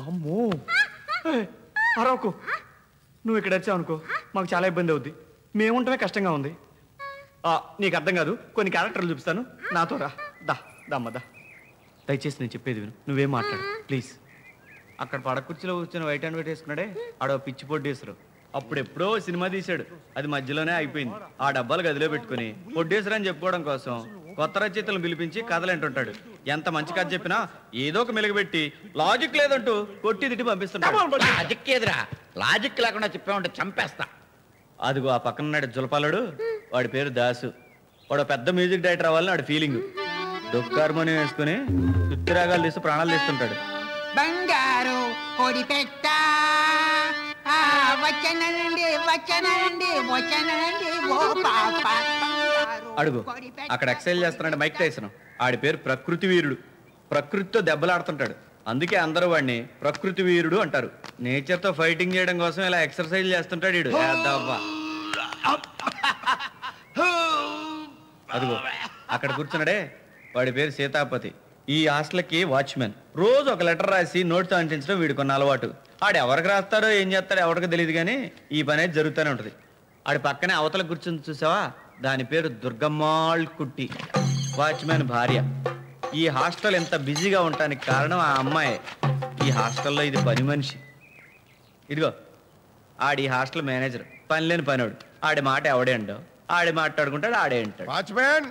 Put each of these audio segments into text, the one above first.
అమ్మో అరవకు, నువ్వు ఇక్కడ వచ్చావు అనుకో మాకు చాలా ఇబ్బంది అవుద్ది. మేముంటమే కష్టంగా ఉంది. నీకు అర్థం కాదు, కొన్ని క్యారెక్టర్లు చూపిస్తాను, నాతో రా. దమ్మదా దయచేసి నేను చెప్పేది విను, నువ్వేం మాట్లాడు ప్లీజ్. అక్కడ పడకుర్చీలో కూర్చొని వైట్ అండ్ వైట్ వేసుకున్నాడే ఆడో పిచ్చి పొడ్డేసరు. అప్పుడెప్పుడో సినిమా తీశాడు, అది మధ్యలోనే అయిపోయింది. ఆ డబ్బాలు గదిలో పెట్టుకుని పొడ్డేసరు అని చెప్పుకోవడం కోసం కొత్త రచయితలను పిలిపించి కథలు అంటుంటాడు. ఎంత మంచి కథ చెప్పినా ఏదో ఒక మెలుగుపెట్టి లాజిక్ లేదంటూ కొట్టి తిట్టి పంపిస్తుంటాడు. లాజిక్ ఏదిరా, లాజిక్ లేకుండా చెప్పామంటే చంపేస్తా. అదిగో ఆ పక్కన ఉన్నాడు జులపాలుడు, వాడి పేరు దాసు. వాడు పెద్ద మ్యూజిక్ డైరెక్టర్ అవ్వాలని వాడి ఫీలింగ్. హార్మోనియం వేసుకుని చుత్తిరాగాలు తీస్తూ ప్రాణాలు తీస్తుంటాడు. బంగారు కొడి పెట్ట వచ్చనండి వచ్చనండి వచ్చనండి ఓ పాప. అడుగు అక్కడ ఎక్సైజ్ చేస్తున్నాడు మైక్ టైసన్. ఆడి పేరు ప్రకృతి వీరుడు. ప్రకృతితో దెబ్బలాడుతుంటాడు, అందుకే అందరూ వాడిని ప్రకృతి వీరుడు అంటారు. నేచర్ తో ఫైటింగ్ చేయడం కోసం ఇలా ఎక్సర్సైజ్ చేస్తుంటాడు వీడు. అదిగో అక్కడ కూర్చున్నాడే వాడి పేరు సీతాపతి. ఈ హాస్టల్కి వాచ్మెన్. రోజు ఒక లెటర్ రాసి నోట్తో అంటించడం వీడి కొన్ని అలవాటు. ఆడు ఎవరికి రాస్తాడో ఏం చేస్తాడో ఎవరికి తెలియదు, కానీ ఈ పని అయితే జరుగుతూనే ఉంటుంది. ఆడి పక్కనే అవతల కూర్చుని చూసావా, దాని పేరు దుర్గమ్మాళ్ కుట్టి, వాచ్మెన్ భార్య. ఈ హాస్టల్ ఎంత బిజీగా ఉండటానికి కారణం ఆ అమ్మాయి. ఈ హాస్టల్లో ఇది పని మనిషి. ఇదిగో ఆడి హాస్టల్ మేనేజర్, పని లేని పనివాడు. ఆడి మాట ఎవడే అండో ఆడి మాట్లాడుకుంటాడు, ఆడే అంటాడు. వాచ్మెన్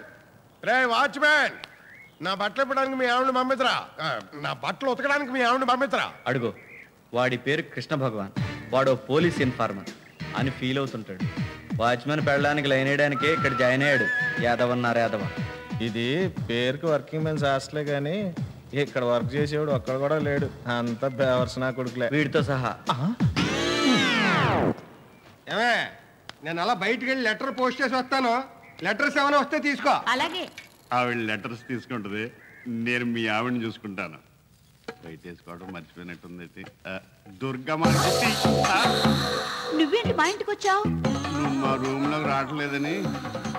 రే వాచ్మెన్, నా బట్టలు ఇప్పడానికి మీ ఆవిడని పంపితరా, నా బట్టలు ఉతకడానికి మీ ఆవిడని పంపితరా. అడుగు వాడి పేరు కృష్ణ భగవాన్. వాడు పోలీస్ ఇన్ఫార్మర్ అని ఫీల్ అవుతుంటాడు. వాచ్మెన్ పెళ్ళడానికి లైన్ వేయడానికే ఇక్కడ జాయిన్ అయ్యాడు. యాదవన్నారు యాదవ. ఇది పేరుకి వర్కింగ్ మెన్స్ హాస్టలే కానీ ఇక్కడ వర్క్ చేసేవాడు ఒక్కడ కూడా లేడు, అంత బేవర్స్ నా కొడుకులే వీడితో సహా. ఏమే నేను అలా బయటికి వెళ్ళి లెటర్ పోస్ట్ చేసి వస్తాను, లెటర్స్ ఏమైనా వస్తే తీసుకో. అలాగే. ఆవిడ లెటర్స్ తీసుకుంటుంది, నేను మీ ఆవిడని చూసుకుంటాను. బయట వేసుకోవడం మర్చిపోయినట్టుంది. దుర్గమ్మ నువ్వేంటి మా ఇంటికి వచ్చావు? నువ్వు మా రూమ్ లోకి రావట్లేదని.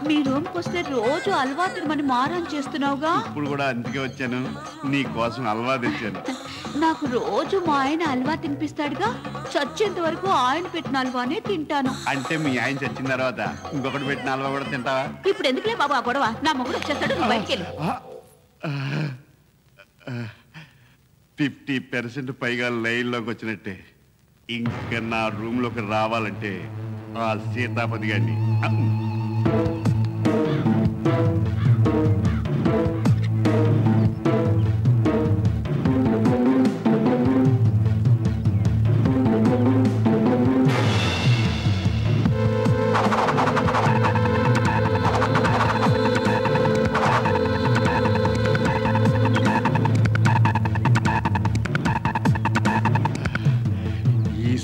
మీ రూమ్ కి వస్తే రోజు అలవాటు మన మారం చేస్తున్నావుగా. ఇప్పుడు కూడా అందుకే వచ్చాను, నీ కోసం హల్వా తెచ్చాను. నాకు రోజు మా ఆయన హల్వా తినిపిస్తాడుగా, చచ్చేంత వరకు ఆయన పెట్టిన హల్వానే తింటాను. అంటే మీ ఆయన చచ్చిన తర్వాత ఇంకొకటి పెట్టిన హల్వా కూడా తింటావా? ఇప్పుడు ఎందుకులే బాబు ఆ గొడవ, నా మొగుడు వచ్చేస్తాడు, నువ్వు బయటికి వెళ్ళు. 50% పైగా లైన్లోకి వచ్చినట్టే. ఇంకా నా రూమ్ లోకి రావాలంటే ఆ సీతాపతి గారిని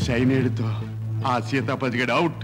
సైనేడుతో ఆ సీతాపతి గడు అవుట్.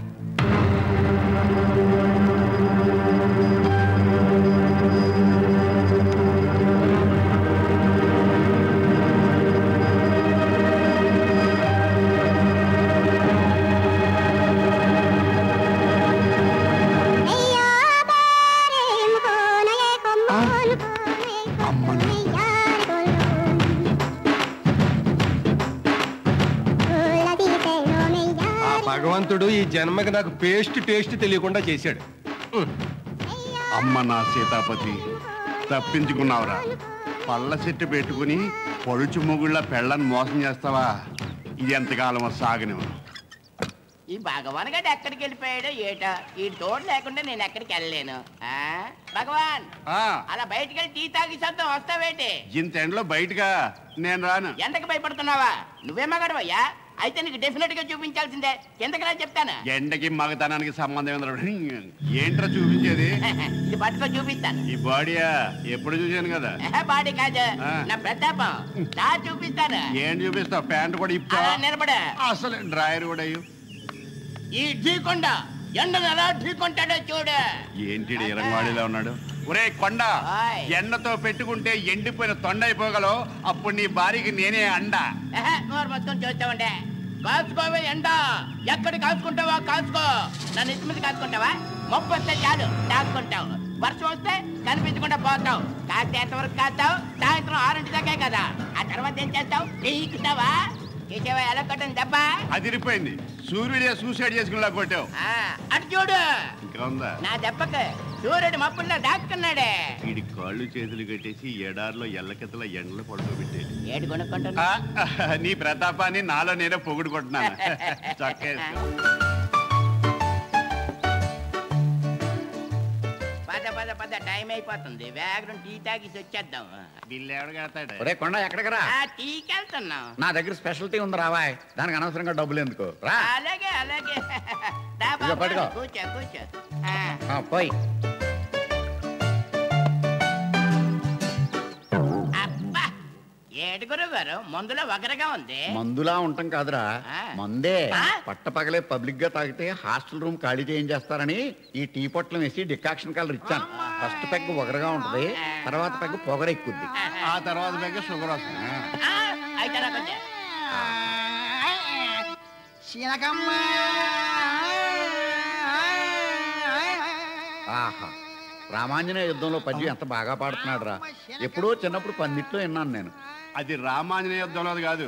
భగవంతుడు ఈ జన్మకి నాకు టేస్ట్ తెలియకుండా చేశాడు. అమ్మ నా సీతాపతి, తప్పించుకున్నావురా. పళ్ళ చెట్టు పెట్టుకుని పడుచు మొగుళ్ళ పెళ్ళని మోసం చేస్తావా? ఇది ఎంతకాలం సాగనివ్వను. ఈ భగవాన్ గడు ఎక్కడికి వెళ్ళిపోయాడో ఏటో, ఈ తోడు లేకుండా నేను ఎక్కడికి వెళ్ళలేను. భగవాన్ అలా బయటికి వెళ్ళి టీ తాగి శబ్దం వస్తావేంటి? ఇంత ఎండలో బయటగా నేను రాను. ఎండకి భయపడుతున్నావా? నువ్వే మగడవయ్యా, అయితే నీకు డెఫినెట్ గా చూపించాల్సిందే. కిందకి రా చెప్తాను. ఎండకి మగతనానికి సంబంధం ఏంట్రా చూపించేది? ఇది పట్టుకో చూపిస్తాను. ఈ బాడీయా ఎప్పుడు చూశాను కదా. బాడీ కాదు, నా ప్రతాపం. నా చూపిస్తాను. ఏం చూపిస్తావు? ప్యాంట్ కూడా ఇప్పా, నిలబడ. అసలు డ్రాయర్ కూడా ఈ ఢీకొండ ఎండను ఎలా ఢీకొంటాడో చూడు. ఏంటి ఇరంగవాడిలో ఉన్నాడు? ఒరే కొండ, ఎండతో పెట్టుకుంటే ఎండిపోయిన తొండ అయిపోగలవు. అప్పుడు నీ భార్యకి నేనే అండ. నోరు మొత్తం చూస్తామంటే కాల్చుకోవే ఎండ. ఎక్కడ కాల్చుకుంటావా కాల్చుకో. నన్ను ఇంటి మీద కాల్చుకుంటావా? మొప్పు వస్తే చాలు దాక్కుంటావు. వర్షం వస్తే కనిపించకుండా పోతావు. కాస్త ఎంతవరకు కాస్తావు? సాయంత్రం 6 దాకే కదా. అట్ట తర్వాత ఏం చేస్తావు? టీకుతావా? చేసేవా ఎలా కొట్టని దెబ్బ? అదిరిపోయింది. సూర్యుడే సూసైడ్ చేసుకునేలా కొట్టావు. అటు చూడు, ఇంకా ఉందా? నా దెబ్బకి సూర్యుడు మప్పుల్లో దాక్కున్నాడే. వీడి కాళ్ళు చేతులు కట్టేసి ఎడారిలో ఎల్లకెత్తల ఎండలు పడుకోబెట్టేది. ఏడు కొనుక్కుంటున్నా? నీ ప్రతాపాన్ని నాలో నేనే పొగుడుకుంటున్నాను. చక్కేసుకో. పద టైం అయిపోతుంది. వేగం టీ తాగేసి వచ్చేద్దాం. బిల్లు ఎవడు కడతాడు? ఒరే కొండ ఎక్కడికి రా? టీకి వెళ్తున్నాం. నా దగ్గర స్పెషల్టీ ఉంది రావాయ్. దానికి అనవసరంగా డబ్బులు ఎందుకు రా. అలాగే అలాగే. ఇదిగో పట్టుకో. కూర్చో కూర్చో. పోయి అబ్బా, ఏడు గురువు గారు మందులో వగరగా ఉంది. మందులా ఉంటాం కాదురా, మందే. పట్టపగలే పబ్లిక్ గా తాగితే హాస్టల్ రూమ్ ఖాళీ చేయించేస్తారని ఈ టీ పొట్లం వేసి డికాక్షన్ కలర్ ఇచ్చాను. ఫస్ట్ పెగ్ ఒగరగా ఉంటది, తర్వాత పెగ్ పొగరెక్కుద్ది, ఆ తర్వాత పెగ్గ షుగర్ వస్తుంది. అయితే నాకు వచ్చే. శీలకమ్మ ఆహా, రామాంజనేయ యుద్ధంలో పద్యం ఎంత బాగా పాడుతున్నాడు రా. ఎప్పుడో చిన్నప్పుడు పందిట్లో విన్నాను నేను. అది రామాంజనేయ యుద్ధంలో కాదు,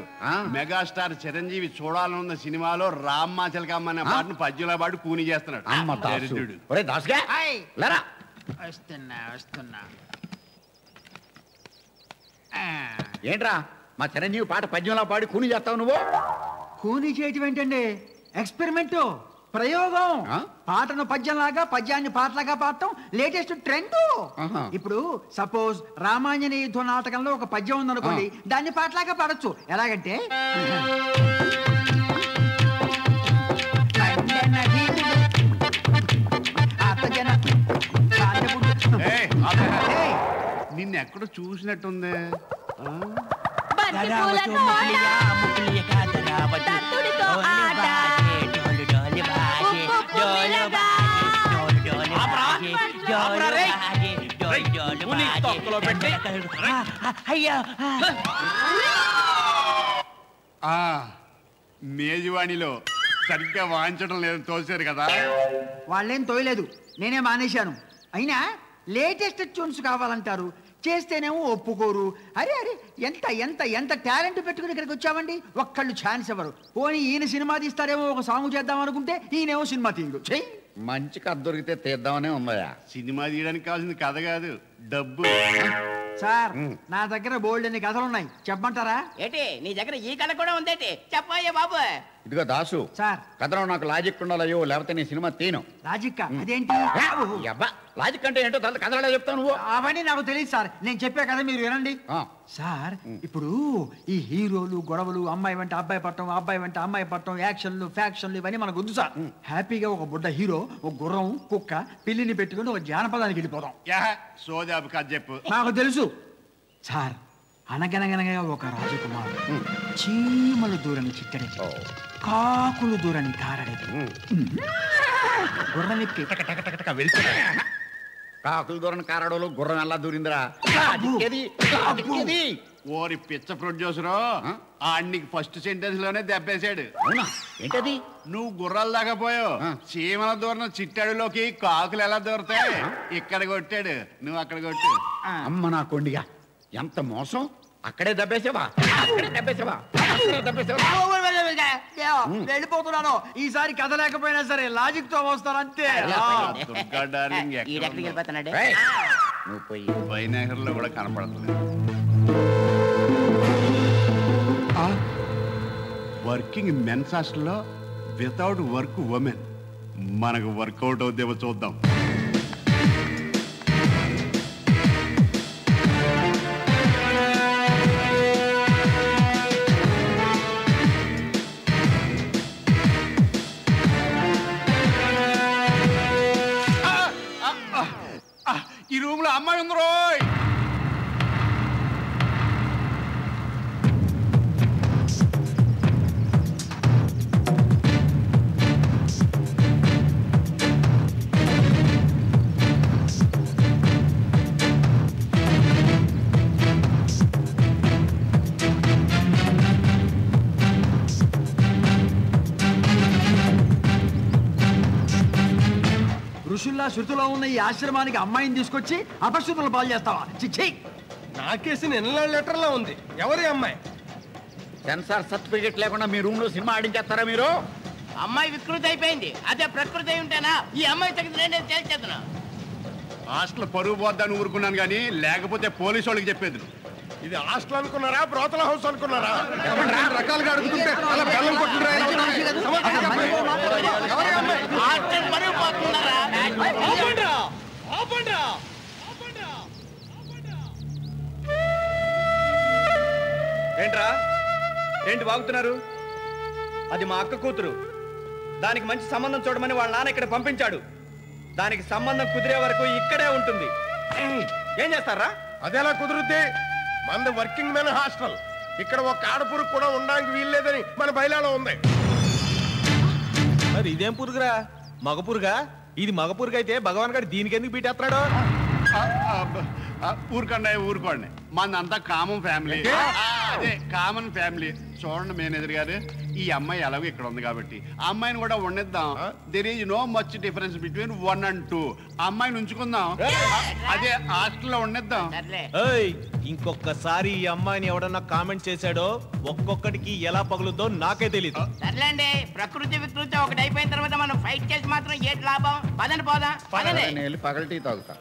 మెగాస్టార్ చిరంజీవి చూడాలనున్న సినిమాలో రామ్మ చిలకమ్మ అనే పాటను పద్యంలో పాటు కూని చేస్తున్నాడు. అమ్మ దాసు. ఒరే దాసుగా లేరా. వస్తున్నా ఏంట్రా మా చిరంజీవి పాట పద్యంలో పాడి కూని చేస్తావు నువ్వు? కూని చేయటం ఏంటండి? ఎక్స్పెరిమెంట్, ప్రయోగం. పాటను పద్యంలాగా, పద్యాన్ని పాటలాగా పాడటం లేటెస్ట్ ట్రెండ్. ఇప్పుడు సపోజ్ రామాంజనేయ యుద్ధం నాటకంలో ఒక పద్యం ఉందనుకోండి, దాన్ని పాటలాగా పాడొచ్చు. ఎలాగంటే నిన్నెక్కడ చూసినట్టుంది. మేజువాణిలో సరిగ్గా వాయించడం లేదని తోసారు కదా. వాళ్ళేం తోయలేదు, నేనే మానేశాను. అయినా లేటెస్ట్ ట్యూన్స్ కావాలంటారు, చేస్తేనేమో ఒప్పుకోరు. అరే అరే, ఎంత ఎంత ఎంత టాలెంట్ పెట్టుకుని ఇక్కడికి వచ్చామండి. ఒక్కళ్ళు ఛాన్స్ ఎవరు? పోనీ ఈయన సినిమా తీస్తారేమో, ఒక సాంగ్ చేద్దాం అనుకుంటే ఈయనేమో సినిమా తీయడు. మంచి కథ దొరికితే తీద్దామనే ఉందయా. సినిమా తీయడానికి కావాల్సింది కథ కాదు, డబ్బు. సార్, నా దగ్గర బోల్డ్ అన్ని కథలున్నాయి, చెప్పమంటారా? ఏంటి నీ దగ్గర ఈ కథ కూడా ఉందేటి? చెప్పయ్యా బాబు. ఇదిగో దాసు, సార్ కథలో నాకు లాజిక్ ఉండాలయ్యో, లేకపోతే నీ సినిమా తీను. లాజిక్ అదేంటి? అబ్బా, లాజిక్ అంటే ఏంటో కథలో చెప్తావు నువ్వు. అవన్నీ నాకు తెలియదు సార్, నేను చెప్పే కదా మీరు వినండి. సార్, ఇప్పుడు ఈ హీరోలు, గొడవలు, అమ్మాయి వెంట అబ్బాయి పట్టడం, అబ్బాయి వెంట అమ్మాయి పట్టడం, యాక్షన్లు, ఫ్యాక్షన్లు, ఇవన్నీ మనకు వద్దు సార్. హ్యాపీగా ఒక బుడ్డ హీరో, ఒక గుర్రం, కుక్క, పిల్లిని పెట్టుకుని ఒక జానపదానికి వెళ్ళిపోదాం. సోదాపు కథ చెప్పు. నాకు తెలుసు సార్. అనగనగనగా ఒక రాజకుమారుడు చీమలు దూరని చిట్టడి, కాకులు దూరని కారడి, గుర్రం ఎక్కి కాకులు దూరని కారడోలు గుర్రం ఎలా దూరిందిరా? ఓరి పిచ్చ ప్రొడ్యూసరు, ఆడికి ఫస్ట్ సెంటెన్స్ లోనే దెబ్బేశాడు. అవునా? ఏంటది? నువ్వు గుర్రాలు దాకా పోయావు, చీమల దూరం చిట్టాడులోకి కాకులు ఎలా దూరతాయి? ఇక్కడ కొట్టాడు, నువ్వు అక్కడ కొట్టు. అమ్మ నా కొండిగా, ఎంత మోసం! అక్కడే దెబ్బేసావా? వెళ్ళిపోతున్నాను. ఈసారి కథ లేకపోయినా సరే లాజిక్ తో వస్తాను అంతే. దుర్గా డార్లింగ్ నువ్వు పోయి వైనాగర్లో కూడా కనపడుతుంది. వర్కింగ్ మెన్స్ హాస్టల్లో వితౌట్ వర్క్ ఉమెన్. మనకు వర్కౌట్ అవుతామో చూద్దాం. ఈ రూమ్ లో అమ్మాయి ఉంది రోయ్. ఋషుల్లా శృతిలో ఉన్న ఈ ఆశ్రమానికి అమ్మాయిని తీసుకొచ్చి అపశృతులు పాలు చేస్తావా? చిచ్చి! నాకేసి నిన్న లెటర్లో ఉంది. ఎవరి అమ్మాయి? సెన్సార్ సర్టిఫికేట్ లేకుండా మీ రూమ్ లో సినిమా ఆడించేస్తారా మీరు? అమ్మాయి వికృతి అయిపోయింది. అదే ప్రకృతి అయి ఉంటేనా ఈ అమ్మాయి తగ్గింది నేను తేల్చేద్దును. హాస్టల్ పరుగు పోద్దని ఊరుకున్నాను కానీ లేకపోతే పోలీసు వాళ్ళకి చెప్పేది. ఇది హాస్టల్ అనుకున్నారా, బ్రోతల హౌస్ అనుకున్నారా? రకాలుగా అడుగుతుంటే అలా బెల్లం కొట్టుకురా. హాస్టల్ పరుగు పోతున్నారా? ఏంట్రా ఏంటి వాగుతున్నారు? అది మా అక్క కూతురు. దానికి మంచి సంబంధం చూడమని వాళ్ళ నాన్న ఇక్కడ పంపించాడు. దానికి సంబంధం కుదిరే వరకు ఇక్కడే ఉంటుంది. ఏం చేస్తారా? అదెలా కుదురుద్ది? మనది వర్కింగ్ మెన్ హాస్టల్. ఇక్కడ ఒక ఆడపురుగు కూడా ఉండడానికి వీల్లేదని మన బయలాలో ఉంది. మరి ఇదేం పురుగురా? మగ పురుగా? ఇది మగ పురుగు అయితే భగవాన్ గారు దీనికి ఎందుకు బీటేస్తున్నాడు? ఊరుకోండి ఊరుకోండి, మందంతా కామన్ ఫ్యామిలీ. అదే కామన్ ఫ్యామిలీ. చూడండి మేనేజర్ గారు, ఈ అమ్మాయి ఎలాగో ఇక్కడ ఉంది కాబట్టి ఆ అమ్మాయిని కూడా వండిద్దాం. There is no much difference between 1 and 2. అమ్మాయిని ఉంచుకుందాం, అదే హాస్టల్లో వండిద్దాం. ఏయ్, ఇంకొకసారి ఈ అమ్మాయిని ఎవడన్నా కామెంట్ చేశాడో ఒక్కొక్కడికి ఎలా పగులుతో నాకే తెలీదు. సర్లేండి, ప్రకృతి వికృతి ఒకటి అయిపోయిన తర్వాత మనం ఫైట్ చేసి మాత్రం ఏంటి లాభం? పదండి పోదాం. నేను వెళ్ళి పగల టీ తాగుతా.